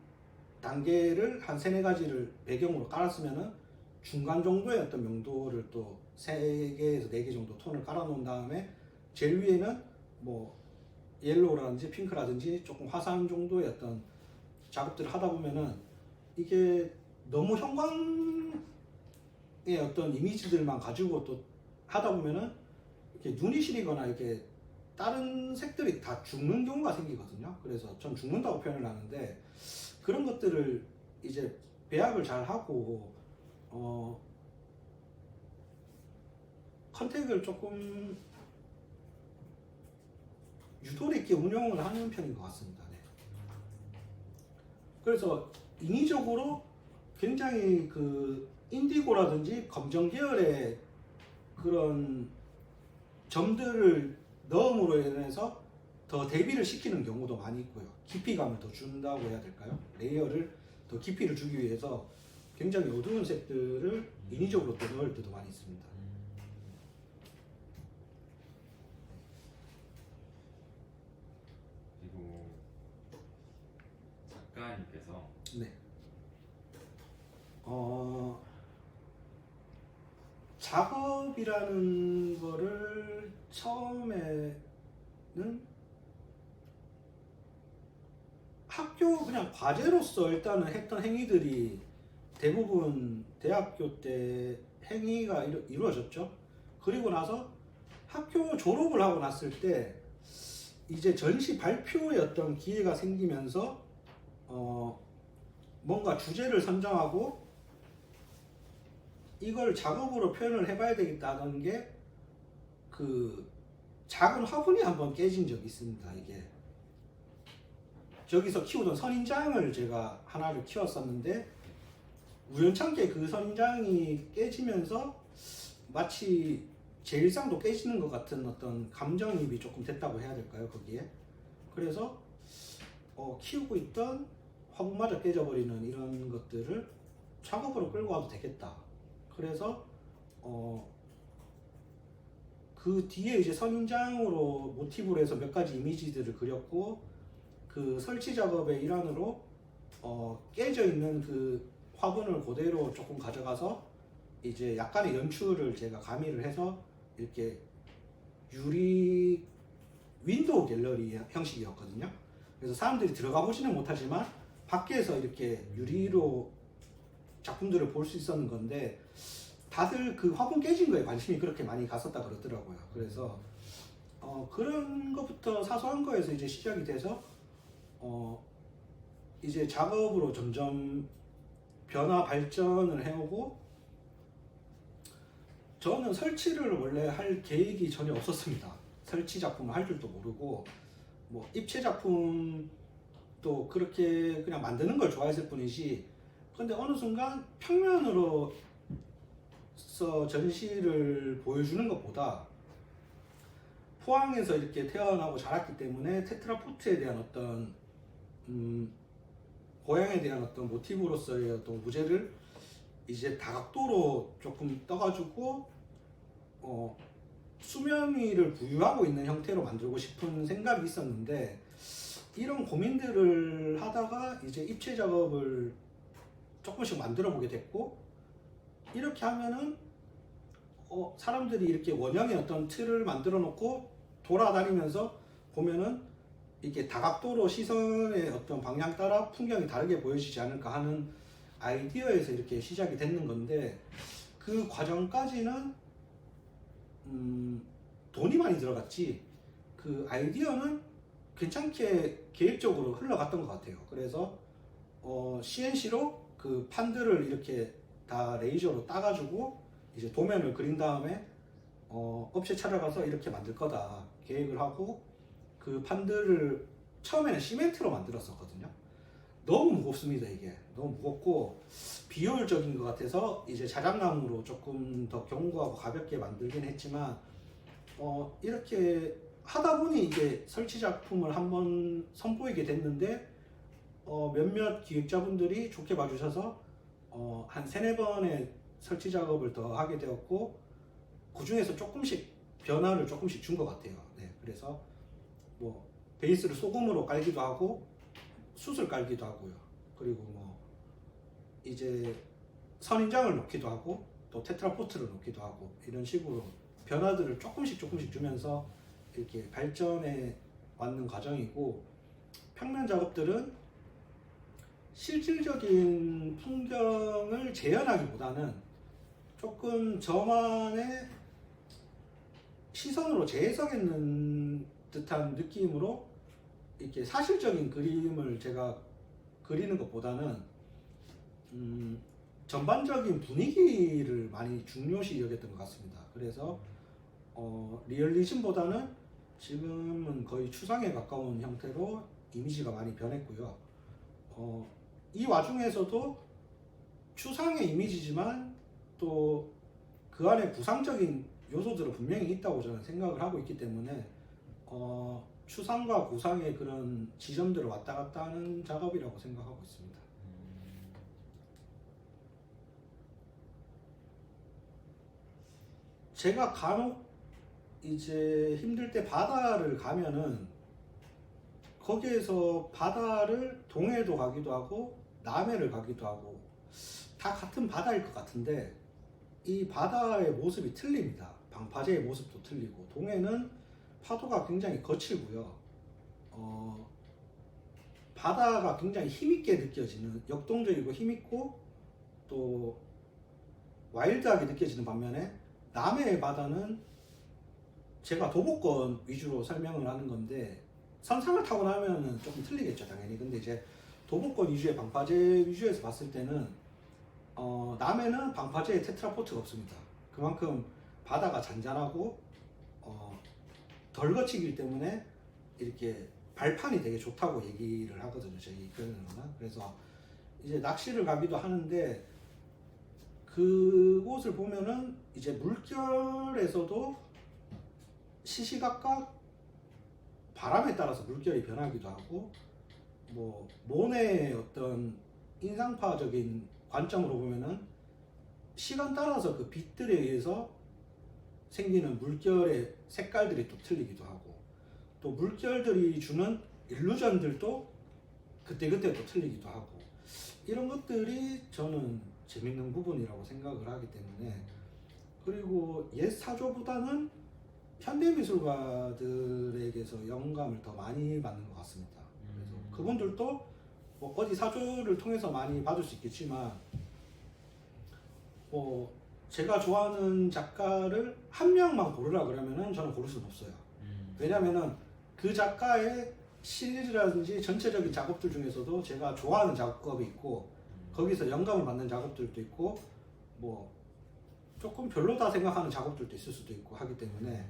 Speaker 1: 단계를 한 3-4가지를 배경으로 깔았으면은 중간 정도의 어떤 명도를 또 3개에서 4개 정도 톤을 깔아 놓은 다음에 제일 위에는 뭐 옐로우라든지 핑크라든지 조금 화사한 정도의 어떤 작업들을 하다 보면은 이게 너무 형광의 어떤 이미지들만 가지고 또 하다 보면은 이렇게 눈이 시리거나 이렇게 다른 색들이 다 죽는 경우가 생기거든요. 그래서 전 죽는다고 표현을 하는데 그런 것들을 이제 배합을 잘 하고 컨택을 조금 유도리 있게 운영을 하는 편인 것 같습니다. 네. 그래서 인위적으로 굉장히 그 인디고라든지 검정 계열의 그런 점들을 넣음으로 인해서 더 대비를 시키는 경우도 많이 있고요. 깊이감을 더 준다고 해야 될까요? 레이어를 더 깊이를 주기 위해서 굉장히 어두운 색들을 인위적으로 또 넣을 때도 많이 있습니다.
Speaker 2: 그리고 작가님께서
Speaker 1: 네. 작업이라는 거를 처음에는 학교 그냥 과제로서 일단은 했던 행위들이 대부분 대학교 때 행위가 이루어졌죠. 그리고 나서 학교 졸업을 하고 났을 때 이제 전시 발표의 어떤 기회가 생기면서 뭔가 주제를 선정하고 이걸 작업으로 표현을 해봐야 되겠다는 게 그 작은 화분이 한번 깨진 적이 있습니다. 이게 저기서 키우던 선인장을 제가 하나를 키웠었는데 우연찮게 그 선인장이 깨지면서 마치 제 일상도 깨지는 것 같은 어떤 감정이입이 조금 됐다고 해야 될까요, 거기에. 그래서 키우고 있던 화분마저 깨져버리는 이런 것들을 작업으로 끌고 와도 되겠다. 그래서 그 뒤에 이제 선인장으로 모티브로 해서 몇 가지 이미지들을 그렸고, 그 설치 작업의 일환으로 깨져 있는 그 화분을 그대로 조금 가져가서 이제 약간의 연출을 제가 가미를 해서 이렇게 유리 윈도우 갤러리 형식이었거든요. 그래서 사람들이 들어가 보지는 못하지만 밖에서 이렇게 유리로 작품들을 볼 수 있었는 건데, 다들 그 화분 깨진 거에 관심이 그렇게 많이 갔었다 그러더라고요. 그래서 그런 것부터 사소한 거에서 이제 시작이 돼서 이제 작업으로 점점 변화 발전을 해오고, 저는 설치를 원래 할 계획이 전혀 없었습니다. 설치 작품을 할 줄도 모르고 뭐 입체 작품도 그렇게 그냥 만드는 걸 좋아했을 뿐이지, 근데 어느 순간 평면으로서 전시를 보여주는 것보다 포항에서 이렇게 태어나고 자랐기 때문에 테트라포트에 대한 어떤 고향에 대한 어떤 모티브로서의 어떤 무제를 이제 다각도로 조금 떠가지고 수면 위를 부유하고 있는 형태로 만들고 싶은 생각이 있었는데, 이런 고민들을 하다가 이제 입체 작업을 조금씩 만들어 보게 됐고, 이렇게 하면은 사람들이 이렇게 원형의 어떤 틀을 만들어 놓고 돌아다니면서 보면은 이게 다각도로 시선의 어떤 방향 따라 풍경이 다르게 보여지지 않을까 하는 아이디어에서 이렇게 시작이 됐는 건데, 그 과정까지는 돈이 많이 들어갔지 그 아이디어는 괜찮게 계획적으로 흘러갔던 것 같아요. 그래서 CNC로 그 판들을 이렇게 다 레이저로 따가지고 이제 도면을 그린 다음에 업체 찾아가서 이렇게 만들 거다 계획을 하고, 그 판들을 처음에는 시멘트로 만들었었거든요. 너무 무겁습니다. 이게 너무 무겁고 비효율적인 것 같아서 이제 자작나무로 조금 더 견고하고 가볍게 만들긴 했지만, 이렇게 하다 보니 이게 설치 작품을 한번 선보이게 됐는데, 몇몇 기획자분들이 좋게 봐주셔서 한 3-4번의 설치 작업을 더 하게 되었고, 그 중에서 조금씩 변화를 조금씩 준 것 같아요. 네, 그래서 뭐 베이스를 소금으로 깔기도 하고 숯을 깔기도 하고요. 그리고 뭐 이제 선인장을 놓기도 하고 또 테트라포트를 놓기도 하고, 이런 식으로 변화들을 조금씩 주면서 이렇게 발전해 왔는 과정이고, 평면 작업들은 실질적인 풍경을 재현하기보다는 조금 저만의 시선으로 재해석했는 듯한 느낌으로 이렇게 사실적인 그림을 제가 그리는 것보다는 전반적인 분위기를 많이 중요시 여겼던 것 같습니다. 그래서 리얼리즘보다는 지금은 거의 추상에 가까운 형태로 이미지가 많이 변했고요. 이 와중에서도 추상의 이미지지만 또 그 안에 구상적인 요소들은 분명히 있다고 저는 생각을 하고 있기 때문에 추상과 구상의 그런 지점들을 왔다 갔다 하는 작업이라고 생각하고 있습니다. 제가 간혹 이제 힘들 때 바다를 가면은 거기에서 바다를 동해도 가기도 하고 남해를 가기도 하고 다 같은 바다일 것 같은데, 이 바다의 모습이 틀립니다. 방파제의 모습도 틀리고, 동해는 파도가 굉장히 거칠고요. 바다가 굉장히 힘있게 느껴지는, 역동적이고 힘있고 또 와일드하게 느껴지는 반면에, 남해의 바다는 제가 도보권 위주로 설명을 하는 건데, 선상을 타고 나면은 조금 틀리겠죠 당연히. 근데 이제 도보권 위주의 방파제 위주에서 봤을 때는 남해는 방파제에 테트라포트가 없습니다. 그만큼 바다가 잔잔하고 덜 거치기 때문에 이렇게 발판이 되게 좋다고 얘기를 하거든요, 저희 표현으로는. 그래서 이제 낚시를 가기도 하는데, 그곳을 보면은 이제 물결에서도 시시각각 바람에 따라서 물결이 변하기도 하고, 뭐 모네의 어떤 인상파적인 관점으로 보면은 시간 따라서 그 빛들에 의해서 생기는 물결의 색깔들이 또 틀리기도 하고, 또 물결들이 주는 일루전들도 그때그때 또 틀리기도 하고, 이런 것들이 저는 재밌는 부분이라고 생각을 하기 때문에, 그리고 옛 사조보다는 현대미술가들에게서 영감을 더 많이 받는 것 같습니다. 그래서 그분들도 뭐 어디 사조를 통해서 많이 받을 수 있겠지만, 제가 좋아하는 작가를 한 명만 고르라 그러면은 저는 고를 수는 없어요. 왜냐면은 그 작가의 시리즈라든지 전체적인 작업들 중에서도 제가 좋아하는 작업이 있고, 거기서 영감을 받는 작업들도 있고, 뭐 조금 별로다 생각하는 작업들도 있을 수도 있고 하기 때문에.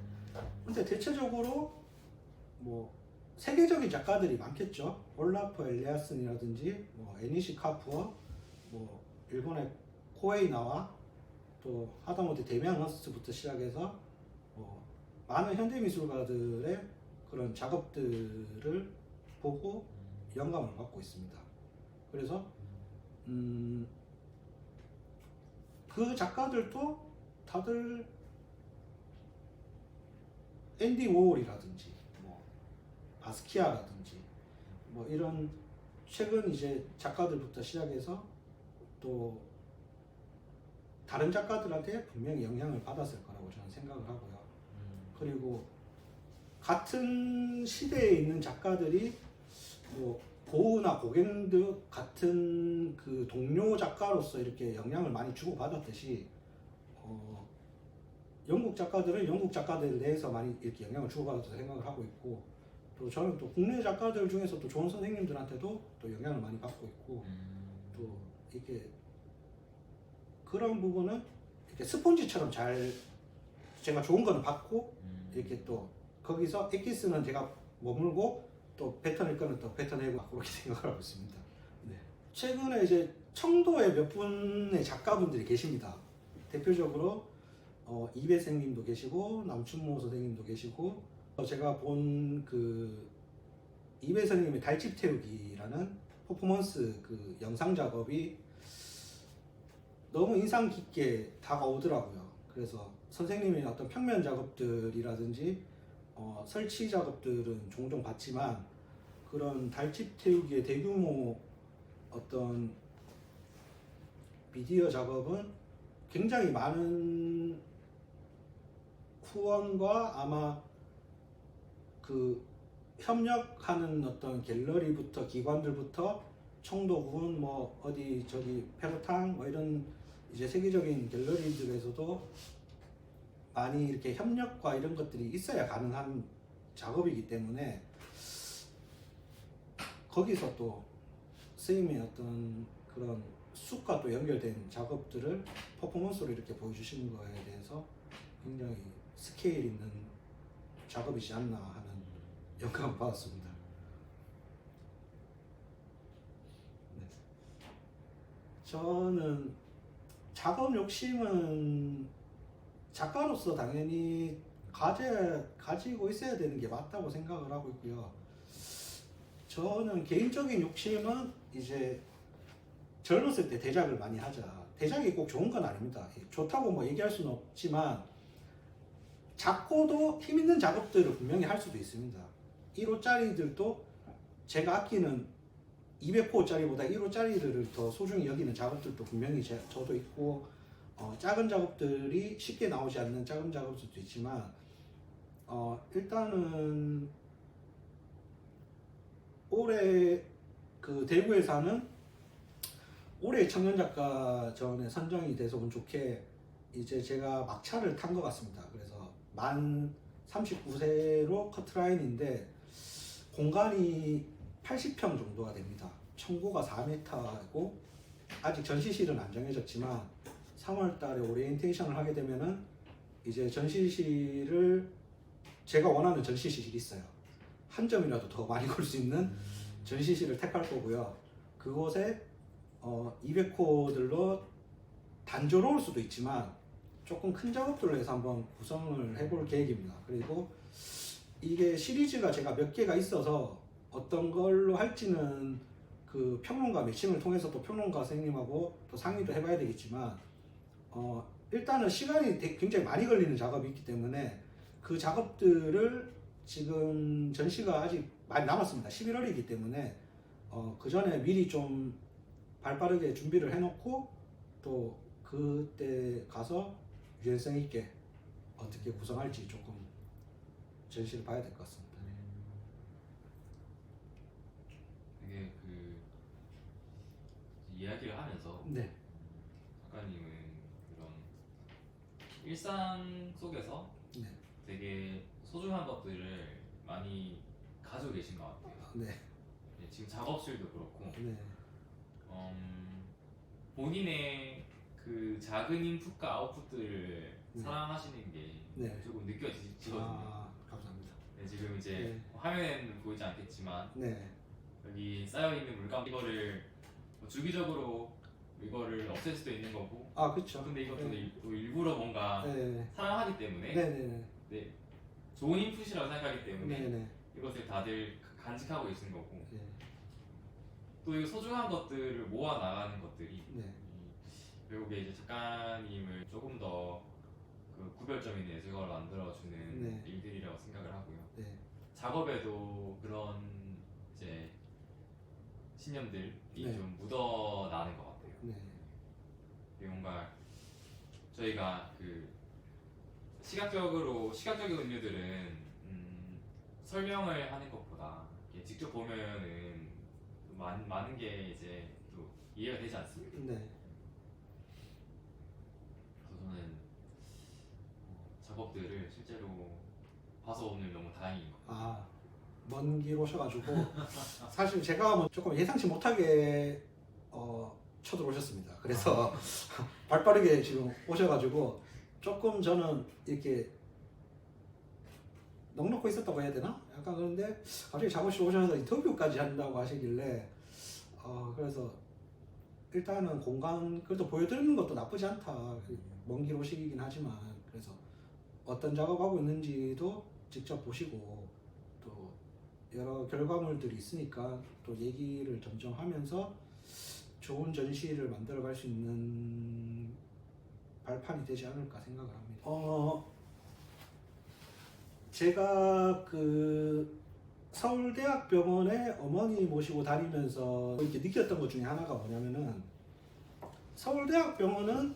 Speaker 1: 근데 대체적으로 뭐 세계적인 작가들이 많겠죠. 올라프 엘리아슨이라든지 뭐 애니시 카푸어, 뭐 일본의 코에이나와 또 하다못해 데미안 허스트부터 시작해서 많은 현대미술가들의 그런 작업들을 보고 영감을 받고 있습니다. 그래서 그 작가들도 다들 앤디 워홀이라든지 뭐 바스키아라든지 뭐 이런 최근 이제 작가들부터 시작해서 또 다른 작가들한테 분명히 영향을 받았을 거라고 저는 생각을 하고요. 그리고 같은 시대에 있는 작가들이 뭐 보우나 고갱드 같은 그 동료 작가로서 이렇게 영향을 많이 주고받았듯이, 영국 작가들은 영국 작가들 내에서 많이 이렇게 영향을 주고받았다고 생각을 하고 있고, 또 저는 또 국내 작가들 중에서 또 좋은 선생님들한테도 또 영향을 많이 받고 있고, 또 이렇게 그런 부분은 이렇게 스폰지처럼 잘 제가 좋은 거는 받고, 이렇게 또 거기서 엑기스는 제가 머물고 또 뱉어낼 거는 또 뱉어내고 그렇게 생각을 하고 있습니다. 네. 최근에 이제 청도에 몇 분의 작가분들이 계십니다. 대표적으로 이배 선생님도 계시고 남춘모 선생님도 계시고, 제가 본 그 이배 선생님의 달집 태우기라는 퍼포먼스 그 영상 작업이 너무 인상 깊게 다가오더라고요. 그래서 선생님의 어떤 평면 작업들이라든지 설치 작업들은 종종 봤지만, 그런 달집 태우기의 대규모 어떤 미디어 작업은 굉장히 많은 후원과 아마 그 협력하는 어떤 갤러리부터 기관들부터 청도군 뭐 어디 저기 페로탕 뭐 이런 이제 세계적인 갤러리들에서도 많이 이렇게 협력과 이런 것들이 있어야 가능한 작업이기 때문에, 거기서 또 선생님의 어떤 그런 숲과 또 연결된 작업들을 퍼포먼스로 이렇게 보여주시는 거에 대해서 굉장히 스케일 있는 작업이지 않나 하는 영감을 받았습니다. 네. 저는 작업 욕심은 작가로서 당연히 가지고 있어야 되는 게 맞다고 생각을 하고 있고요. 저는 개인적인 욕심은 이제 젊었을 때 대작을 많이 하자. 대작이 꼭 좋은 건 아닙니다. 좋다고 뭐 얘기할 수는 없지만, 작고도 힘 있는 작업들을 분명히 할 수도 있습니다. 1호짜리들도 제가 아끼는 200호짜리보다 1호짜리들을 더 소중히 여기는 작업들도 분명히 저도 있고, 작은 작업들이 쉽게 나오지 않는 작은 작업들도 있지만, 일단은 올해 그 대구에서 하는 올해 청년 작가 전에 선정이 돼서 운 좋게 이제 제가 막차를 탄 것 같습니다. 그래서 만 39세로 커트라인인데 공간이 80평 정도가 됩니다. 청구가 4m고 아직 전시실은 안 정해졌지만 3월 달에 오리엔테이션을 하게 되면은 이제 전시실을 제가 원하는 전시실이 있어요. 한 점이라도 더 많이 걸 수 있는 전시실을 택할 거고요. 그곳에 200호들로 단조로울 수도 있지만 조금 큰 작업들로 해서 한번 구성을 해볼 계획입니다. 그리고 이게 시리즈가 제가 몇 개가 있어서 어떤 걸로 할지는 그 평론가 매칭을 통해서 또 평론가 선생님하고 또 상의도 해봐야 되겠지만 일단은 시간이 굉장히 많이 걸리는 작업이 있기 때문에 그 작업들을 지금 전시가 아직 많이 남았습니다. 11월이기 때문에 그 전에 미리 좀 발빠르게 준비를 해놓고 또 그때 가서 유연성 있게 어떻게 구성할지 조금 전시를 봐야 될 것 같습니다.
Speaker 2: 이게 그 이야기를 하면서
Speaker 1: 네.
Speaker 2: 작가님은 그런 일상 속에서
Speaker 1: 네.
Speaker 2: 되게 소중한 것들을 많이 가지고 계신 것 같아요.
Speaker 1: 네.
Speaker 2: 네, 지금 작업실도 그렇고
Speaker 1: 네.
Speaker 2: 본인의 그 작은 인풋과 아웃풋들을
Speaker 1: 네.
Speaker 2: 사랑하시는 게
Speaker 1: 네.
Speaker 2: 조금 느껴지거든요.
Speaker 1: 감사합니다.
Speaker 2: 네, 지금 이제
Speaker 1: 네.
Speaker 2: 화면에는 보이지 않겠지만
Speaker 1: 네.
Speaker 2: 여기 쌓여있는 물감 이거를 뭐 주기적으로 이거를 없앨 수도 있는 거고
Speaker 1: 그렇죠.
Speaker 2: 근데 이것도
Speaker 1: 네.
Speaker 2: 또 일부러 뭔가
Speaker 1: 네.
Speaker 2: 사랑하기 때문에
Speaker 1: 네.
Speaker 2: 네, 좋은 인풋이라고 생각하기 때문에
Speaker 1: 네. 네.
Speaker 2: 이것을 다들 간직하고 계신 거고
Speaker 1: 네.
Speaker 2: 또 이 소중한 것들을 모아 나가는 것들이
Speaker 1: 네.
Speaker 2: 결국에 이제 작가님을 조금 더 그 구별점 있는 예술가로 만들어주는
Speaker 1: 네.
Speaker 2: 일들이라고 생각을 하고요.
Speaker 1: 네.
Speaker 2: 작업에도 그런 이제 신념들이
Speaker 1: 네.
Speaker 2: 좀 묻어나는 것 같아요.
Speaker 1: 네.
Speaker 2: 뭔가 저희가 그 시각적인 은유들은 설명을 하는 것보다 이렇게 직접 보면은 많은 게 이제 또 이해가 되지 않습니까?
Speaker 1: 네.
Speaker 2: 그래서 저는 작업들을 실제로 봐서 오늘 너무 다행인 것 같아요.
Speaker 1: 먼 길 오셔가지고 사실 제가 뭐 조금 예상치 못하게 쳐들어오셨습니다. 그래서 발빠르게 지금 오셔가지고 조금 저는 이렇게 넉넉고 있었다고 해야 되나? 약간 그런데 갑자기 작업실 오셔서 인터뷰까지 한다고 하시길래 그래서 일단은 공간 그래도 보여드리는 것도 나쁘지 않다. 먼 길 오시긴 하지만 그래서 어떤 작업하고 있는지도 직접 보시고 또 여러 결과물들이 있으니까 또 얘기를 점점 하면서 좋은 전시를 만들어갈 수 있는 발판이 되지 않을까 생각을 합니다. 제가 그 서울대학병원에 어머니 모시고 다니면서 이렇게 느꼈던 것 중에 하나가 뭐냐면은 서울대학병원은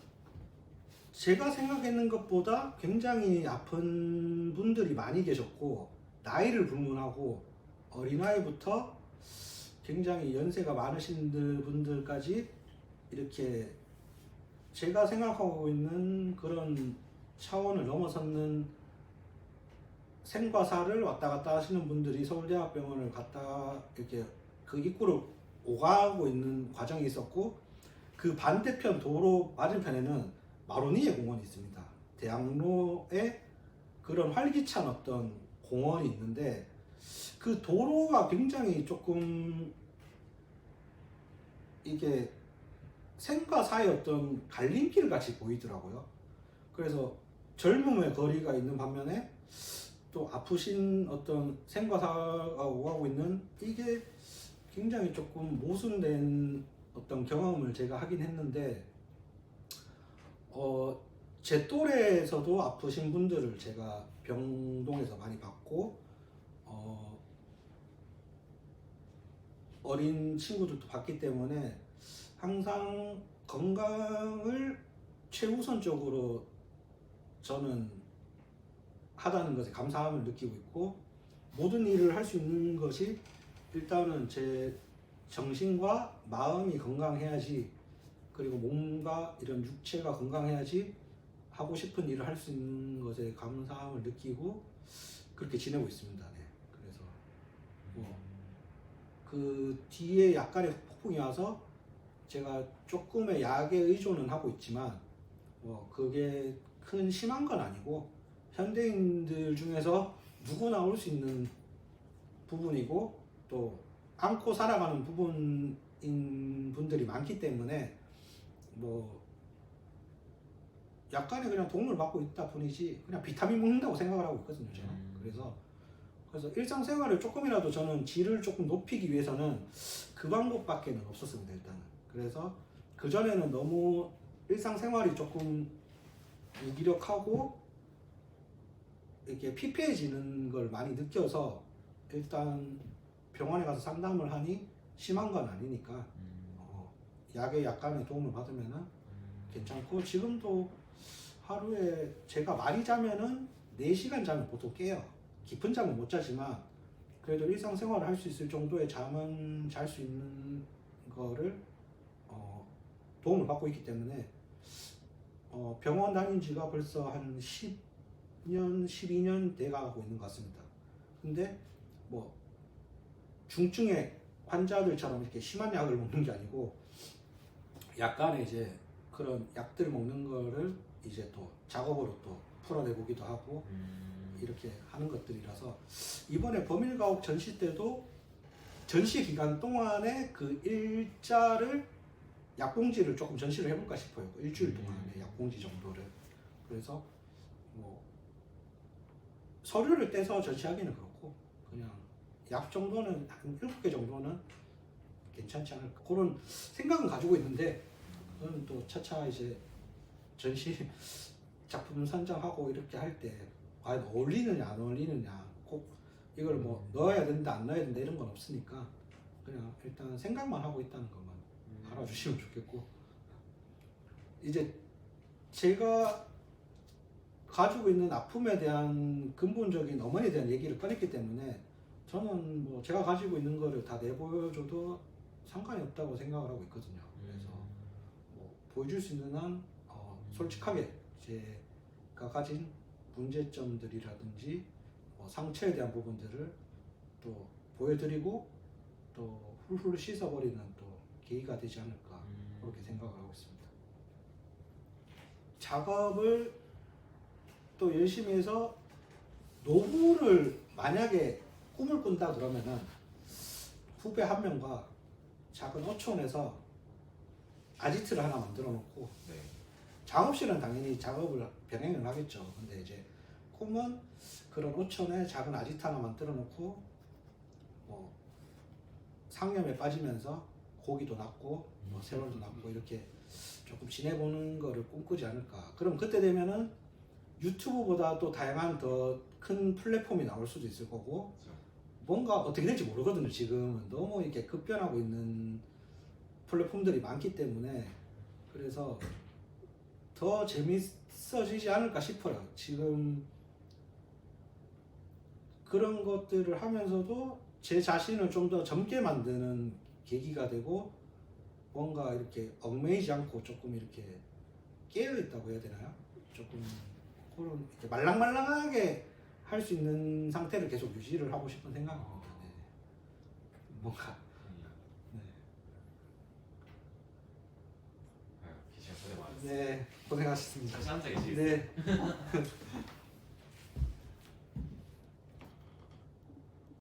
Speaker 1: 제가 생각했는 것보다 굉장히 아픈 분들이 많이 계셨고 나이를 불문하고 어린아이부터 굉장히 연세가 많으신 분들까지 이렇게 제가 생각하고 있는 그런 차원을 넘어서는 생과 사를 왔다 갔다 하시는 분들이 서울대학병원을 갔다 이렇게 그 입구로 오가고 있는 과정이 있었고 그 반대편 도로 맞은편에는 마로니에 공원이 있습니다. 대학로에 그런 활기찬 어떤 공원이 있는데 그 도로가 굉장히 조금 이게 생과 사의 어떤 갈림길 같이 보이더라고요. 그래서 젊음의 거리가 있는 반면에 또 아프신 어떤 생과 사가 오가고 있는 이게 굉장히 조금 모순된 어떤 경험을 제가 하긴 했는데 제 또래에서도 아프신 분들을 제가 병동에서 많이 봤고 어린 친구들도 봤기 때문에 항상 건강을 최우선적으로 저는 하다는 것에 감사함을 느끼고 있고, 모든 일을 할 수 있는 것이 일단은 제 정신과 마음이 건강해야지, 그리고 몸과 이런 육체가 건강해야지 하고 싶은 일을 할 수 있는 것에 감사함을 느끼고 그렇게 지내고 있습니다. 네. 그래서 그 뒤에 약간의 폭풍이 와서 제가 조금의 약에 의존은 하고 있지만 그게 큰 심한 건 아니고, 현대인들 중에서 누구나 올 수 있는 부분이고 또 안고 살아가는 부분인 분들이 많기 때문에 약간의 그냥 도움을 받고 있다 뿐이지 그냥 비타민 먹는다고 생각을 하고 있거든요, 저는. 그래서 일상생활을 조금이라도 저는 질을 조금 높이기 위해서는 그 방법밖에는 없었습니다, 일단은. 그래서 그전에는 너무 일상생활이 조금 무기력하고 이렇게 피폐해지는 걸 많이 느껴서 일단 병원에 가서 상담을 하니 심한 건 아니니까 약에 약간의 도움을 받으면은 괜찮고, 지금도 하루에 제가 많이 자면은 4시간 자면 보통 깨요. 깊은 잠은 못 자지만 그래도 일상생활을 할 수 있을 정도의 잠은 잘 수 있는 거를 도움을 받고 있기 때문에 병원 다닌 지가 벌써 한 10년, 12년 돼가고 있는 것 같습니다. 근데 중증의 환자들처럼 이렇게 심한 약을 먹는 게 아니고 약간의 이제 그런 약들 먹는 거를 이제 또 작업으로 또 풀어내보기도 하고 이렇게 하는 것들이라서, 이번에 범일가옥 전시 때도 전시 기간 동안에 그 일자를 약봉지를 조금 전시를 해볼까 싶어요. 일주일 동안의 약봉지 정도를. 그래서 서류를 떼서 전시하기는 그렇고 그냥 약 정도는 한 7개 정도는 괜찮지 않을까, 그런 생각은 가지고 있는데, 그건 또 차차 이제 전시 작품 선정하고 이렇게 할 때 과연 어울리느냐 안 어울리느냐, 꼭 이걸 넣어야 된다 안 넣어야 된다 이런 건 없으니까 그냥 일단 생각만 하고 있다는 것만 알아주시면 좋겠고, 이제 제가 가지고 있는 아픔에 대한 근본적인 어머니에 대한 얘기를 꺼냈기 때문에 저는 제가 가지고 있는 거를 다 내보여줘도 상관이 없다고 생각을 하고 있거든요. 그래서 보여줄 수 있는 한 솔직하게 제가 가진 문제점들이라든지 상처에 대한 부분들을 또 보여드리고 또 훌훌 씻어버리는 또 계기가 되지 않을까, 그렇게 생각을 하고 있습니다. 작업을 또 열심히 해서 노후를 만약에 꿈을 꾼다 그러면은 후배 한 명과 작은 어촌에서 아지트를 하나 만들어 놓고,
Speaker 2: 네.
Speaker 1: 작업실은 당연히 작업을 병행을 하겠죠. 근데 이제 꿈은 그런 어촌에 작은 아지트 하나 만들어 놓고 상념에 빠지면서 고기도 낚고 세월도 낚고 이렇게 조금 지내보는 거를 꿈꾸지 않을까. 그럼 그때 되면은 유튜브보다 또 다양한 더 큰 플랫폼이 나올 수도 있을 거고,
Speaker 2: 그렇죠.
Speaker 1: 뭔가 어떻게 될지 모르거든요. 지금 너무 이렇게 급변하고 있는 플랫폼들이 많기 때문에. 그래서 더 재밌어지지 않을까 싶어요. 지금 그런 것들을 하면서도 제 자신을 좀 더 젊게 만드는 계기가 되고, 뭔가 이렇게 얽매이지 않고 조금 이렇게 깨어있다고 해야 되나요? 조금 그런 이렇게 말랑말랑하게 할 수 있는 상태를 계속 유지를 하고 싶은 생각입니다. 네. 뭔가 네.
Speaker 2: 기시간 고생 많았어요.
Speaker 1: 네, 고생하셨습니다.
Speaker 2: 다시 앉아 계시겠어요?
Speaker 1: 네.